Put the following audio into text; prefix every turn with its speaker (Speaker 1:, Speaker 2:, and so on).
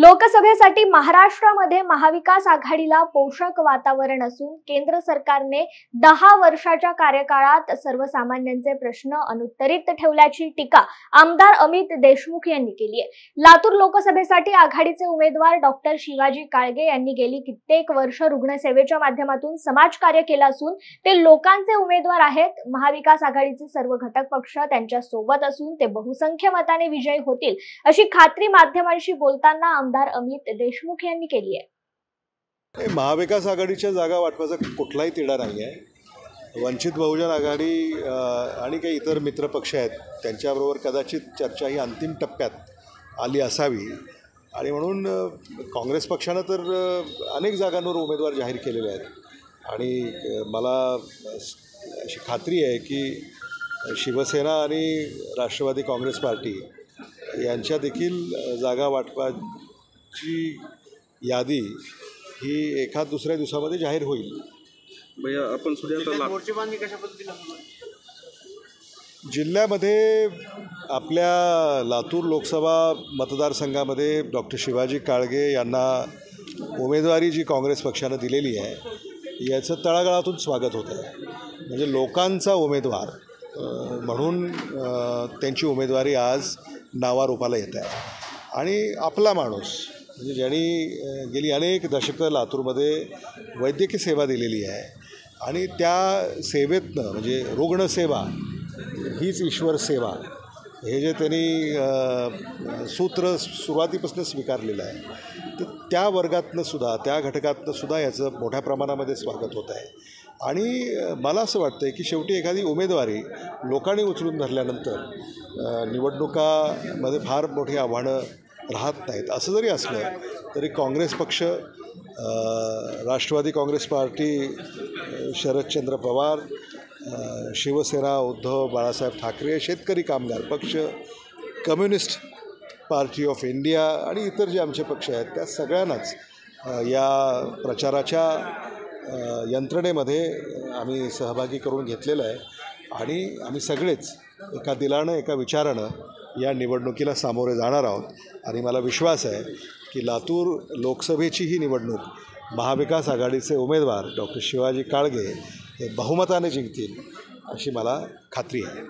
Speaker 1: लोकसभेसाठी महाराष्ट्रामध्ये महाविकास आघाडीला पोषक वातावरण असून केंद्र सरकारने 10 वर्षाच्या कार्यकाळात सर्वसामान्यांचे प्रश्न अनुत्तरित ठेवल्याची टीका आमदार अमित देशमुख यांनी केली आहे। लातूर लोकसभेसाठी आघाडीचे उमेदवार डॉक्टर शिवाजी काळगे यांनी गेली कित्येक वर्ष रुग्णसेवेच्या माध्यमातून समाजकार्य केले असून ते लोकांचे उमेदवार आहेत। महाविकास आघाडीचे सर्व घटक पक्ष त्यांच्या सोबत असून ते बहुसंख्य मताने विजयी होतील अशी खात्री माध्यमांशी बोलताना आमदार अमित देशमुख यांनी केली आहे।
Speaker 2: महाविकास आघाडीच्या जागा वाटपाचा कुठलाही तिढा नाही आहे। वंचित बहुजन आघाडी आणि काही इतर मित्र पक्ष आहेत त्यांच्याबरोबर कदाचित चर्चा ही अंतिम टप्प्यात आली असावी आणि म्हणून काँग्रेस पक्षानं तर अनेक जागांवर उमेदवार जाहीर केलेले आहेत आणि मला अशी खात्री आहे की शिवसेना आणि राष्ट्रवादी काँग्रेस पार्टी यांच्या देखील जागा वाटपाची यादी ही एखाद दुसऱ्या दिवसामध्ये जाहीर होईल।
Speaker 3: आपण
Speaker 2: जिल्ह्यामध्ये आपल्या लातूर लोकसभा मतदारसंघामध्ये डॉक्टर शिवाजी काळगे यांना उमेदवारी जी काँग्रेस पक्षानं दिलेली आहे याचं तळागाळातून स्वागत होतं आहे। म्हणजे लोकांचा उमेदवार म्हणून त्यांची उमेदवारी आज नावारूपाला येत आहे आणि आपला माणूस म्हणजे ज्यांनी गेली अनेक दशकं लातूरमध्ये वैद्यकीय सेवा दिलेली आहे आणि त्या सेवेतनं म्हणजे रुग्णसेवा हीच ईश्वर सेवा हे जे त्यांनी सूत्र सुरुवातीपासून स्वीकारलेलं आहे तर त्या वर्गातनंसुद्धा त्या घटकातनंसुद्धा याचं मोठ्या प्रमाणामध्ये स्वागत होत आहे। आणि मला असं वाटतं की शेवटी एखादी उमेदवारी लोकांनी उचलून धरल्यानंतर निवडणुकामध्ये फार मोठी आव्हानं राहत नाहीत। असं जरी असलं तरी काँग्रेस पक्ष, राष्ट्रवादी काँग्रेस पार्टी, शरदचंद्र पवार, शिवसेना उद्धव बाळासाहेब ठाकरे, शेतकरी कामगार पक्ष, कम्युनिस्ट पार्टी ऑफ इंडिया आणि इतर जे आमचे पक्ष आहेत त्या सगळ्यांनाच या प्रचाराच्या यंत्रणेमध्ये आम्ही सहभागी करून घेतलेलं आहे आणि आम्ही सगळेच एका दिलानं एका विचारानं या निवडणुकीला सामोरे जाणार आहोत आणि मला विश्वास आहे की लातूर लोकसभेची ही निवडणूक महाविकास आघाडीचे उमेदवार डॉक्टर शिवाजी काळगे हे बहुमताने जिंकतील अशी मला खात्री आहे।